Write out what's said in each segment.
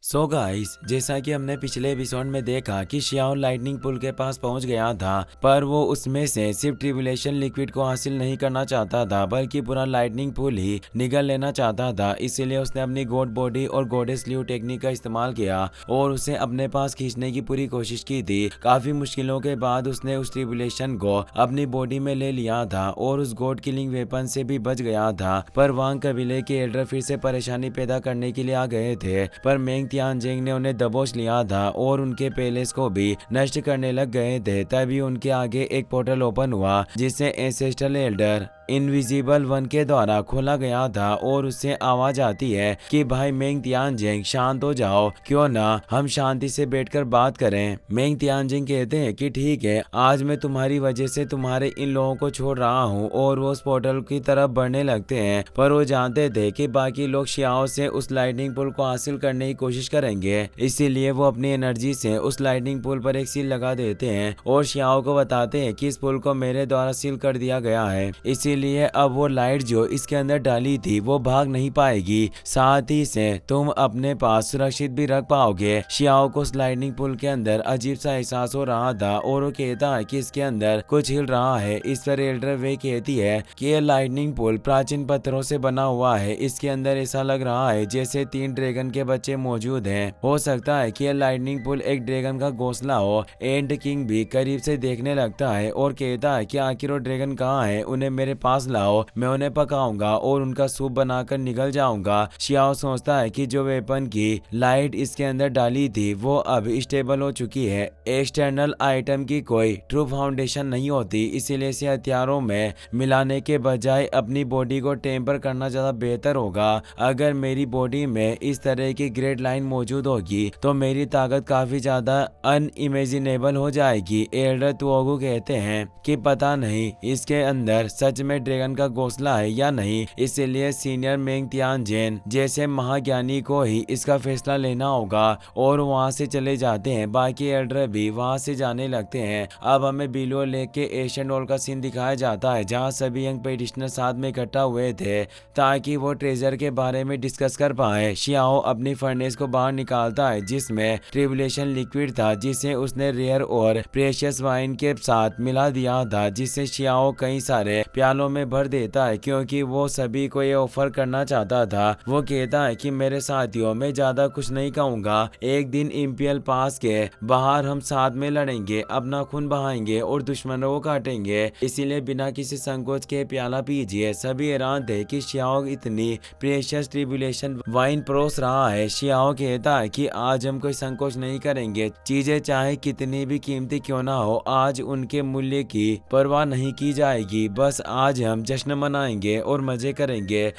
So guys, जैसा कि हमने पिछले एपिसोड में देखा कि शियाओ लाइटनिंग पुल के पास पहुंच गया था, पर वो उसमें से सिर्फ ट्रिब्यूलेशन लिक्विड को हासिल नहीं करना चाहता था बल्कि पूरा लाइटनिंग पुल ही निगल लेना चाहता था। इसीलिए उसने अपनी गॉड बॉडी और गॉडेस ल्यू टेक्निक का इस्तेमाल किया और उसे अपने पास खींचने की पूरी कोशिश की थी। काफी मुश्किलों के बाद उसने उस ट्रिब्यूलेशन को अपनी बॉडी में ले लिया था और उस गॉड किलिंग वेपन से भी बच गया था। पर वांग कबीले के एल्डर फिर से परेशानी पैदा करने के लिए आ गए थे, पर मेंग तियानजिंग ने उन्हें दबोच लिया था और उनके पैलेस को भी नष्ट करने लग गए थे। तभी उनके आगे एक पोर्टल ओपन हुआ जिसे एंसेस्ट्रल एल्डर इनविजिबल वन के द्वारा खोला गया था और उससे आवाज आती है कि भाई मेंग तियानजिंग शांत हो जाओ, क्यों ना हम शांति से बैठकर बात करें। मेंग तियानजिंग कहते हैं कि ठीक है, आज मैं तुम्हारी वजह से तुम्हारे इन लोगों को छोड़ रहा हूँ और वो उस पोर्टल की तरफ बढ़ने लगते हैं। पर वो जानते थे कि बाकी लोग शियाओ से उस लाइटनिंग पुल को हासिल करने की कोशिश करेंगे, इसीलिए वो अपनी एनर्जी से उस लाइटनिंग पुल पर एक सील लगा देते हैं और शियाओ को बताते हैं कि इस पुल को मेरे द्वारा सील कर दिया गया है, इसीलिए अब वो लाइट जो इसके अंदर डाली थी वो भाग नहीं पाएगी, साथ ही से तुम अपने पास सुरक्षित भी रख पाओगे। शियाओ को उस लाइटनिंग पुल के अंदर अजीब सा एहसास हो रहा था और वो कहता है कि इसके अंदर कुछ हिल रहा है। इस पर एल्डर वे कहती है कि ये लाइटनिंग पुल प्राचीन पत्थरों से बना हुआ है, इसके अंदर ऐसा लग रहा है जैसे 3 ड्रैगन के बच्चे मौजूद हैं। हो सकता है कि यह लाइटनिंग पुल एक ड्रैगन का घोंसला हो। एंड किंग भी करीब से देखने लगता है और कहता है कि आखिर वो ड्रैगन कहाँ है, उन्हें मेरे पास लाओ, मैं उन्हें पकाऊंगा और उनका सूप बनाकर निकल जाऊंगा। शियाओ सोचता है कि जो वेपन की लाइट इसके अंदर डाली थी वो अब स्टेबल हो चुकी है। एक्सटर्नल आइटम की कोई ट्रू फाउंडेशन नहीं होती, इसीलिए इसे हथियारों में मिलाने के बजाय अपनी बॉडी को टेम्पर करना ज्यादा बेहतर होगा। अगर मेरी बॉडी में इस तरह की ग्रेड लाइन मौजूद होगी तो मेरी ताकत काफी ज्यादा अनइमेजिनेबल हो जाएगी। एल्डर तुओगु कहते हैं कि पता नहीं इसके अंदर सच में ड्रैगन का घोंसला है या नहीं, इसीलिए सीनियर मेंग तियानजिन जैसे महाज्ञानी को ही इसका फैसला लेना होगा और वहां से चले जाते हैं। बाकी एल्डर भी वहां से जाने लगते हैं। अब हमें बिलो लेक के एशियन डॉल का सीन दिखाया जाता है जहां सभी यंग पेटिशनर साथ में इकट्ठा हुए थे ताकि वो ट्रेजर के बारे में डिस्कस कर पाए। शियाओ अपनी फर्नेस को बाहर निकालता है जिसमें ट्रिब्यूलेशन लिक्विड था जिसे उसने रेयर और प्रेशियस वाइन के साथ मिला दिया था, जिसे शियाओ कई सारे प्यालों में भर देता है क्योंकि वो सभी को ये ऑफर करना चाहता था। वो कहता है कि मेरे साथियों, मैं ज्यादा कुछ नहीं कहूंगा, एक दिन इंपियल पास के बाहर हम साथ में लड़ेंगे, अपना खून बहाएंगे और दुश्मनों को काटेंगे, इसीलिए बिना किसी संकोच के प्याला पीजिए। सभी हैरान थे कि शियाओ इतनी प्रेशियस ट्रिब्यूलेशन वाइन परोस रहा है। शियाओ कहता है कि आज हम कोई संकोच नहीं करेंगे, चीजें चाहे कितनी भी कीमती क्यों ना हो, आज उनके मूल्य की परवाह नहीं की जाएगी, बस आज हम जश्न मनाएंगे और मजे करेंगे।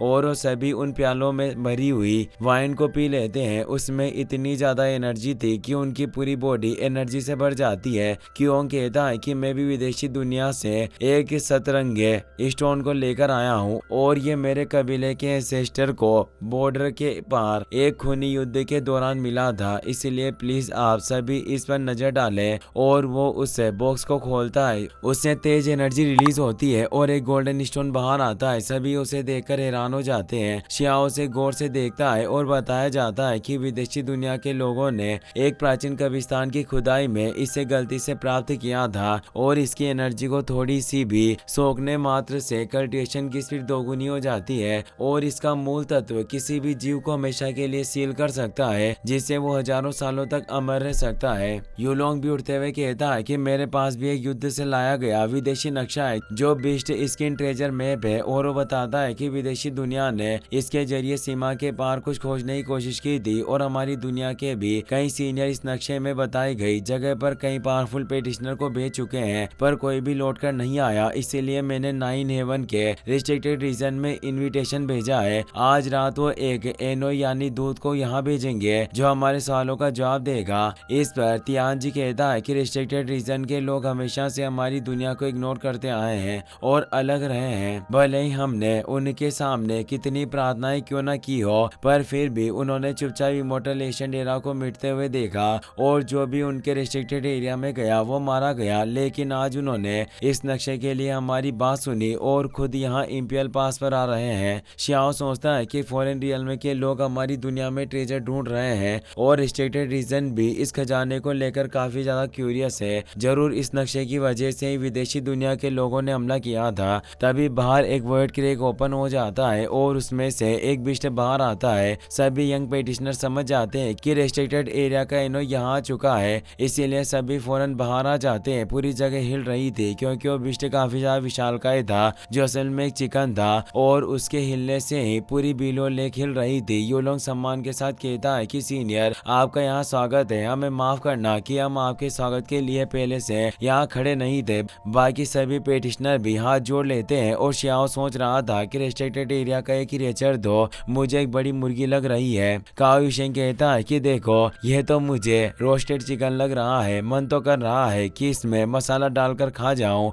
और वो सभी उन प्यालों में भरी हुई वाइन को पी लेते हैं। उसमें इतनी ज्यादा एनर्जी थी कि उनकी पूरी बॉडी एनर्जी से भर जाती है। क्यों कहता है कि मैं भी विदेशी दुनिया से एक सतरंगे स्टोन को लेकर आया हूँ और ये मेरे कबीले के एंसेस्टर को बॉर्डर के पार एक खूनी युद्ध के दौरान मिला था, इसलिए प्लीज आप सभी इस पर नजर डालें। और वो उस बॉक्स को खोलता है, उससे तेज एनर्जी रिलीज होती है और एक गोल्डन स्टोन बाहर आता है। सभी उसे देखकर हैरान हो जाते हैं। शियाओ से गौर से देखता है और बताया जाता है कि विदेशी दुनिया के लोगों ने एक प्राचीन कब्रिस्तान की खुदाई में इसे गलती से प्राप्त किया था और इसकी एनर्जी को थोड़ी सी भी सोखने मात्र से कल्टिवेशन की स्पीड दोगुनी हो जाती है और इसका मूल तत्व किसी भी जीव को हमेशा के लिए सील कर सकता है, जिससे वो हजारों सालों तक अमर रह सकता है। यूलोंग भी उठते हुए कहता है कि मेरे पास भी एक युद्ध से लाया गया विदेशी नक्शा है जो बीस्ट स्किन ट्रेजर मैप है, और वो बताता है कि विदेशी दुनिया ने इसके जरिए सीमा के पार कुछ खोजने की कोशिश की थी और हमारी दुनिया के भी कई सीनियर इस नक्शे में बताई गई जगह पर कई पावरफुल पेटिशनर को भेज चुके हैं, पर कोई भी लौट कर नहीं आया, इसीलिए मैंने 9 हेवन के रिस्ट्रिक्टेड रीजन में इनविटेशन भेजा है। आज रात वो एक एनो यानी दूत को यहाँ भेजेंगे जो हमारे सवालों का जवाब देगा। इस पर तियानजी कहता है कि रिस्ट्रिक्टेड रीजन के लोग हमेशा से हमारी दुनिया को इग्नोर करते आए हैं और अलग रहे हैं, भले ही हमने उनके साथ सामने कितनी प्रार्थनाएं क्यों न की हो, पर फिर भी उन्होंने चुपचाप इमोर्टल एशियन एरा को मिटते हुए देखा और जो भी उनके रिस्ट्रिक्टेड एरिया में गया वो मारा गया। लेकिन आज उन्होंने इस नक्शे के लिए हमारी बात सुनी और खुद यहाँ इंपियल पास पर आ रहे हैं। शियाओ सोचता है कि फॉरेन रियल्म के लोग हमारी दुनिया में ट्रेजर ढूंढ रहे हैं और रिस्ट्रिक्टेड रीजन भी इस खजाने को लेकर काफी ज्यादा क्यूरियस है। जरूर इस नक्शे की वजह से ही विदेशी दुनिया के लोगों ने हमला किया था। तभी बाहर एक वर्ड क्रेक ओपन हो जाता है और उसमें से एक बिस्ट बाहर आता है। सभी यंग पेटिशनर समझ जाते हैं कि रेस्ट्रिक्टेड एरिया का एनो यहाँ आ चुका है, इसीलिए सभी फौरन बाहर आ जाते हैं। पूरी जगह हिल रही थी क्योंकि वो बिस्ट काफी ज्यादा विशालकाय था जो असल में एक चिकन था और उसके हिलने से ही पूरी बिलो लेक हिल रही थी। यूलोंग सम्मान के साथ कहता है कि सीनियर आपका यहाँ स्वागत है, हमें माफ करना कि हम आपके स्वागत के लिए पहले से यहाँ खड़े नहीं थे। बाकी सभी पेटिशनर भी हाथ जोड़ लेते हैं और शियाओ सोच रहा था कि रेस्ट्रिक्टेड एरिया का एक क्रिएचर दो, मुझे एक बड़ी मुर्गी लग रही है। काओ युशेंग कहता है कि देखो यह तो मुझे रोस्टेड चिकन लग रहा है, मन तो कर रहा है कि इसमें मसाला डालकर खा जाऊं,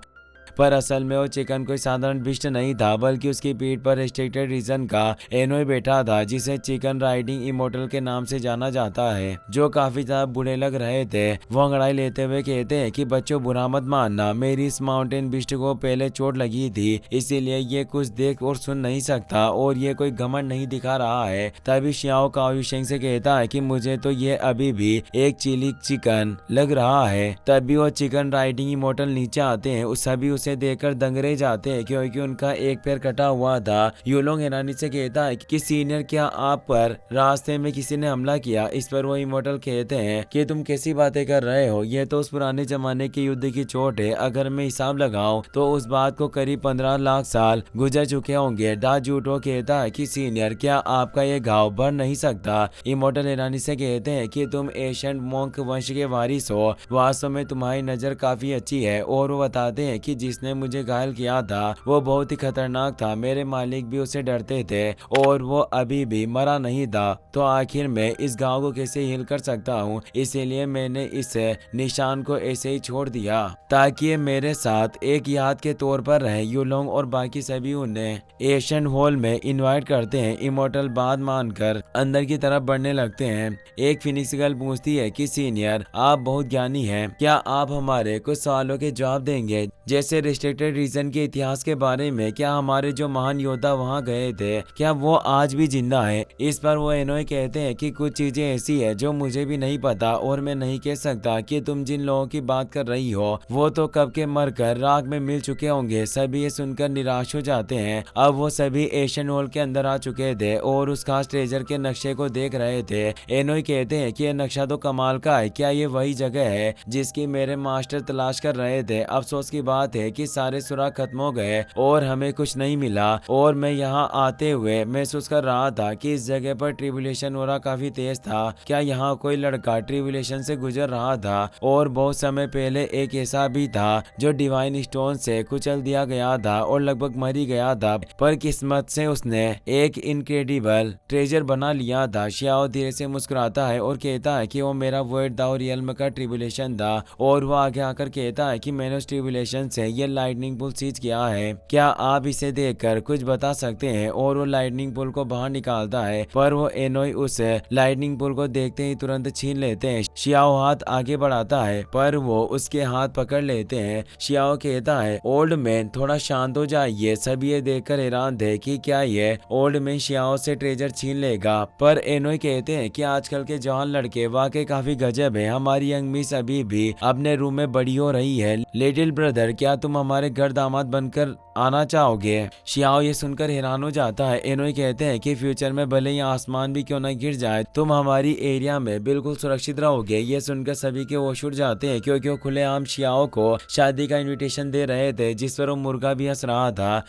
पर असल में वो चिकन कोई साधारण बिस्ट नहीं था बल्कि उसकी पीठ पर रिस्ट्रिक्टेड रीजन का एनोई बैठा था जिसे चिकन राइडिंग इमोर्टल के नाम से जाना जाता है, जो काफी ज्यादा बुरे लग रहे थे। वो अंगड़ाई लेते हुए कहते हैं कि बच्चों बुरा मत मानना, मेरी इस माउंटेन बिस्ट को पहले चोट लगी थी इसीलिए ये कुछ देख और सुन नहीं सकता और ये कोई घमंड नहीं दिखा रहा है। तभी शियाओ काओ युशेंग से कहता है कि मुझे तो ये अभी भी एक चिली चिकन लग रहा है। तभी वो चिकन राइडिंग इमोर्टल नीचे आते हैं, उस सभी उसे देखकर दंग रह जाते हैं क्योंकि उनका एक पैर कटा हुआ था। यूलोंग हैरानी से कहता है कि सीनियर क्या आप पर रास्ते में किसी ने हमला किया? इस पर वो इमोर्टल कहते हैं कि तुम कैसी बातें कर रहे हो, ये तो उस पुराने जमाने के युद्ध की चोट है। अगर मैं हिसाब लगाऊं तो उस बात को करीब 15 लाख साल गुजर चुके होंगे। डा जूटो कहता है कि सीनियर क्या आपका ये घाव भर नहीं सकता? इमोर्टल हैरानी से कहते हैं कि तुम एशियंट मोंक वंश के वारिस हो, वास्तव में तुम्हारी नजर काफी अच्छी है। और वो बताते हैं कि जिसने मुझे घायल किया था वो बहुत ही खतरनाक था, मेरे मालिक भी उसे डरते थे और वो अभी भी मरा नहीं था। तो आखिर मैं इस गांव को कैसे हील कर सकता हूँ, इसीलिए मैंने इस निशान को ऐसे ही छोड़ दिया ताकि ये मेरे साथ एक याद के तौर पर रहे। यूलोंग और बाकी सभी उन्हें एशियन हॉल में इनवाइट करते हैं। इमोर्टल बात मानकर अंदर की तरफ बढ़ने लगते हैं। एक फिनिक्स गर्ल पूछती है कि सीनियर आप बहुत ज्ञानी हैं, क्या आप हमारे कुछ सवालों के जवाब देंगे, जैसे रिस्ट्रिक्टेड रीजन के इतिहास के बारे में? क्या हमारे जो महान योद्धा वहां गए थे क्या वो आज भी जिंदा है? इस पर वो एनोई कहते हैं कि कुछ चीजें ऐसी है जो मुझे भी नहीं पता और मैं नहीं कह सकता कि तुम जिन लोगों की बात कर रही हो वो तो कब के मरकर राख में मिल चुके होंगे। सभी ये सुनकर निराश हो जाते हैं। अब वो सभी एशियन हॉल के अंदर आ चुके थे और उस खास ट्रेजर के नक्शे को देख रहे थे। एनोई कहते हैं कि यह नक्शा तो कमाल का है, क्या ये वही जगह है जिसकी मेरे मास्टर तलाश कर रहे थे? अफसोस की बात है कि सारे सुराग खत्म हो गए और हमें कुछ नहीं मिला और मैं यहाँ आते हुए महसूस कर रहा था कि इस जगह पर ट्रिबुलेशन हो रहा काफी तेज था। क्या यहाँ कोई लड़का ट्रिबुलेशन से गुजर रहा था? और बहुत समय पहले एक ऐसा भी था जो डिवाइन स्टोन से कुचल दिया गया था और लगभग मर ही गया था, पर किस्मत से उसने एक इनक्रेडिबल ट्रेजर बना लिया था। शियाओ धीरे से मुस्कुराता है और कहता है कि वो मेरा वर्ड था और रियल्म का ट्रिबुलेशन था। और वो आगे आकर कहता है कि मैंने उस ट्रिबुलेशन से ये लाइटनिंग पुल सीज किया है, क्या आप इसे देखकर कुछ बता सकते हैं? और वो लाइटनिंग पुल को बाहर निकालता है, पर वो एनोई उस लाइटनिंग पुल को देखते ही तुरंत छीन लेते हैं। शियाओ हाथ आगे बढ़ाता है पर वो उसके हाथ पकड़ लेते हैं। शियाओ कहता है ओल्ड मैन थोड़ा शांत हो जाइए। सभी ये देखकर हैरान थे कि क्या ये ओल्ड मैन शियाओ से ट्रेजर छीन लेगा, पर एनोई कहते हैं कि आजकल के जवान लड़के वाकई काफी गजब है। हमारी यंग मिस अभी भी अपने रूम में बड़ी हो रही है। लिटिल ब्रदर क्या तुम हमारे घर दामाद बनकर आना चाहोगे? शियाओ ये सुनकर हैरान हो जाता है। एनोई कहते हैं कि फ्यूचर में भले ही आसमान भी क्यों न गिर जाए तुम हमारी एरिया में बिल्कुल सुरक्षित रहोगे। ये सुनकर सभी के होश उड़ जाते हैं क्योंकि वो खुलेआम शियाओ को शादी का इनविटेशन दे रहे थे जिस पर वो मुर्गा भी हंस रहा था।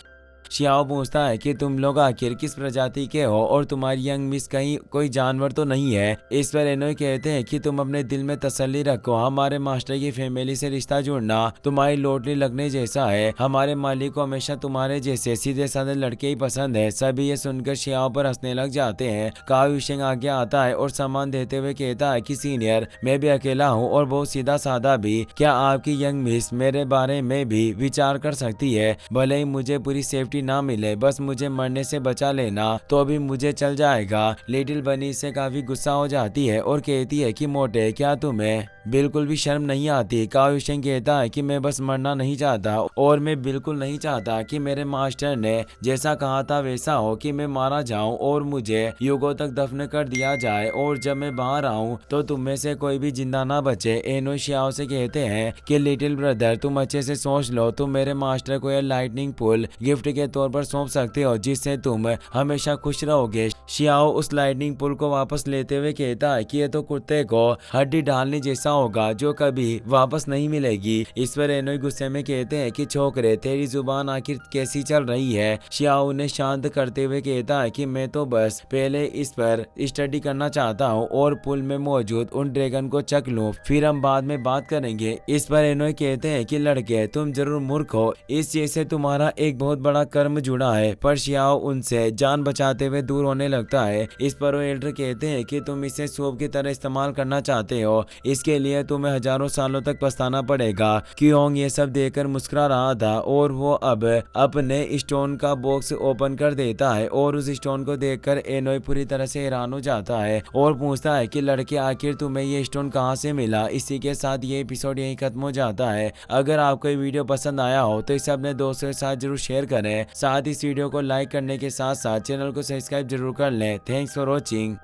शियाओ पूछता है कि तुम लोग आखिर किस प्रजाति के हो और तुम्हारी यंग मिस कहीं कोई जानवर तो नहीं है? इस पर एनोई कहते हैं कि तुम अपने दिल में तसल्ली रखो, हमारे मास्टर की फैमिली से रिश्ता जोड़ना तुम्हारी लॉटरी लगने जैसा है। हमारे मालिक को हमेशा तुम्हारे जैसे सीधे साधे लड़के ही पसंद है। सभी ये सुनकर शियाओ पर हंसने लग जाते हैं। काओ युशेंग आगे आता है और सामान देते हुए कहता है कि सीनियर मैं भी अकेला हूँ और बहुत सीधा साधा भी, क्या आपकी यंग मिस मेरे बारे में भी विचार कर सकती है? भले ही मुझे पूरी सेफ्टी सेफ्टी ना मिले, बस मुझे मरने से बचा लेना तो अभी मुझे चल जाएगा। लिटिल बनी से काफी गुस्सा हो जाती है और कहती है कि मोटे, क्या तुम्हें बिल्कुल भी शर्म नहीं आती? काओ युशेंग कहता है कि मैं बस मरना नहीं चाहता और मैं बिल्कुल नहीं चाहता कि मेरे मास्टर ने जैसा कहा था वैसा हो, कि मैं मारा जाऊं और मुझे युगों तक दफन कर दिया जाए और जब मैं बाहर आऊं तो तुम में से कोई भी जिंदा ना बचे। एनो शियाओ से कहते हैं कि लिटिल ब्रदर, तुम अच्छे से सोच लो, तुम मेरे मास्टर को यह लाइटनिंग पुल गिफ्ट के तौर पर सौंप सकते हो जिससे तुम हमेशा खुश रहोगे। शियाओ उस लाइटनिंग पुल को वापस लेते हुए कहता है कि ये तो कुत्ते को हड्डी डालने जैसा होगा जो कभी वापस नहीं मिलेगी। इस पर एनोई गुस्से में कहते हैं कि छोकरे, तेरी जुबान आखिर कैसी चल रही है? शियाओ उन्हें शांत करते हुए कहता है कि मैं तो बस पहले इस पर स्टडी करना चाहता हूँ और पुल में मौजूद उन ड्रैगन को चक लूं, फिर हम बाद में बात करेंगे। इस पर एनोई कहते हैं कि लड़के, तुम जरूर मूर्ख हो, इस चीज से तुम्हारा एक बहुत बड़ा कर्म जुड़ा है। पर शियाओ उनसे जान बचाते हुए दूर होने लगता है। इस पर वो एल्डर कहते हैं कि तुम इसे सूप की तरह इस्तेमाल करना चाहते हो, इसके लिए तुम्हें हजारों सालों तक पछताना पड़ेगा। क्योंग ये सब देखकर मुस्कुरा रहा था और वो अब अपने स्टोन का बॉक्स ओपन कर देता है और उस स्टोन को देखकर एनोई पूरी तरह से हैरान हो जाता है और पूछता है कि लड़के, आखिर तुम्हें ये स्टोन कहाँ से मिला? इसी के साथ ये एपिसोड यहीं खत्म हो जाता है। अगर आपको ये वीडियो पसंद आया हो तो इसे अपने दोस्तों के साथ जरूर शेयर करें। साथ ही इस वीडियो को लाइक करने के साथ साथ चैनल को सब्सक्राइब जरूर कर लें। Thanks for watching.